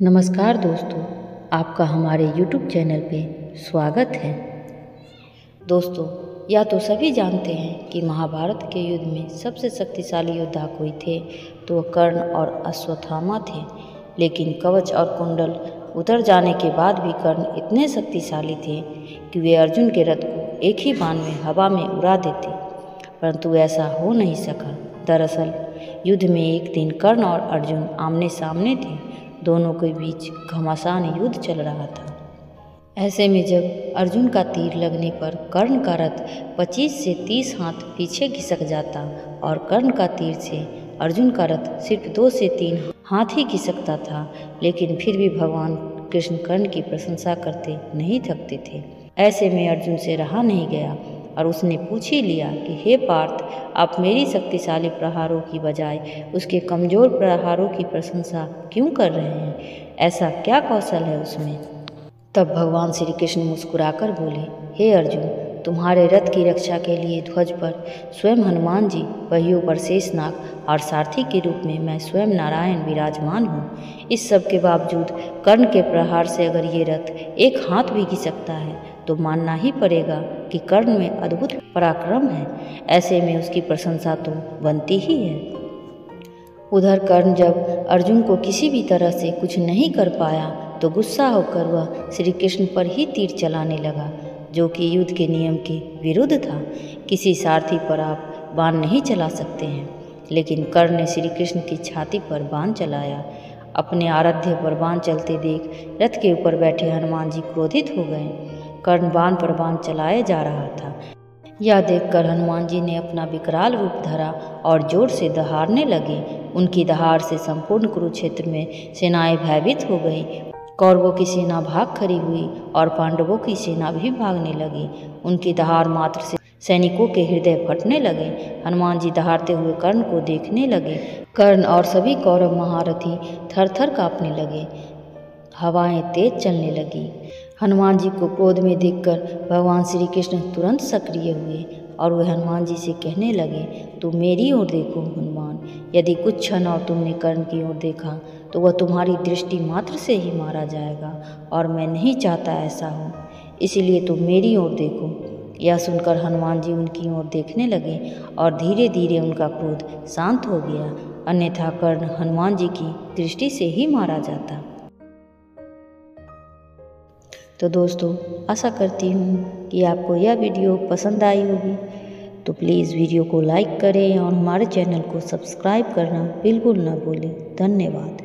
नमस्कार दोस्तों, आपका हमारे YouTube चैनल पे स्वागत है। दोस्तों, या तो सभी जानते हैं कि महाभारत के युद्ध में सबसे शक्तिशाली योद्धा कोई थे तो वह कर्ण और अश्वत्थामा थे। लेकिन कवच और कुंडल उतर जाने के बाद भी कर्ण इतने शक्तिशाली थे कि वे अर्जुन के रथ को एक ही बाण में हवा में उड़ा देते, परंतु ऐसा हो नहीं सका। दरअसल युद्ध में एक दिन कर्ण और अर्जुन आमने सामने थे। दोनों के बीच घमासान युद्ध चल रहा था। ऐसे में जब अर्जुन का तीर लगने पर कर्ण का रथ 25 से 30 हाथ पीछे खिसक जाता और कर्ण का तीर से अर्जुन का रथ सिर्फ 2 से 3 हाथ ही खिसकता था, लेकिन फिर भी भगवान कृष्ण कर्ण की प्रशंसा करते नहीं थकते थे। ऐसे में अर्जुन से रहा नहीं गया और उसने पूछ ही लिया कि हे पार्थ, आप मेरी शक्तिशाली प्रहारों की बजाय उसके कमज़ोर प्रहारों की प्रशंसा क्यों कर रहे हैं? ऐसा क्या कौशल है उसमें? तब भगवान श्री कृष्ण मुस्कुराकर बोले, हे अर्जुन, तुम्हारे रथ की रक्षा के लिए ध्वज पर स्वयं हनुमान जी, पहियों पर शेषनाग और सारथी के रूप में मैं स्वयं नारायण विराजमान हूँ। इस सब के बावजूद कर्ण के प्रहार से अगर ये रथ एक हाथ भी खिसकता है तो मानना ही पड़ेगा कि कर्ण में अद्भुत पराक्रम है। ऐसे में उसकी प्रशंसा तो बनती ही है। उधर कर्ण जब अर्जुन को किसी भी तरह से कुछ नहीं कर पाया तो गुस्सा होकर वह श्री कृष्ण पर ही तीर चलाने लगा, जो कि युद्ध के नियम के विरुद्ध था। किसी सारथी पर आप बाण नहीं चला सकते हैं, लेकिन कर्ण ने श्री कृष्ण की छाती पर बाण चलाया। अपने आराध्य पर बाण चलते देख रथ के ऊपर बैठे हनुमान जी क्रोधित हो गए। कर्ण बाण पर बाण चलाया जा रहा था। यह देखकर हनुमान जी ने अपना विकराल रूप धरा और जोर से दहाड़ने लगे। उनकी दहाड़ से संपूर्ण कुरुक्षेत्र में सेनाएं भयभीत हो गई। कौरवों की सेना भाग खड़ी हुई और पांडवों की सेना भी भागने लगी। उनकी दहाड़ मात्र से सैनिकों के हृदय फटने लगे। हनुमान जी दहाड़ते हुए कर्ण को देखने लगे। कर्ण और सभी कौरव महारथी थर थर कांपने लगे। हवाएं तेज चलने लगी। हनुमान जी को क्रोध में देखकर भगवान श्री कृष्ण तुरंत सक्रिय हुए और वे हनुमान जी से कहने लगे, तुम मेरी ओर देखो हनुमान, यदि कुछ क्षण और तुमने कर्ण की ओर देखा तो वह तुम्हारी दृष्टि मात्र से ही मारा जाएगा और मैं नहीं चाहता ऐसा हो, इसलिए तुम मेरी ओर देखो। यह सुनकर हनुमान जी उनकी ओर देखने लगे और धीरे धीरे उनका क्रोध शांत हो गया, अन्यथा कर्ण हनुमान जी की दृष्टि से ही मारा जाता। तो दोस्तों, आशा करती हूँ कि आपको यह वीडियो पसंद आई होगी। तो प्लीज़ वीडियो को लाइक करें और हमारे चैनल को सब्सक्राइब करना बिल्कुल न भूलें। धन्यवाद।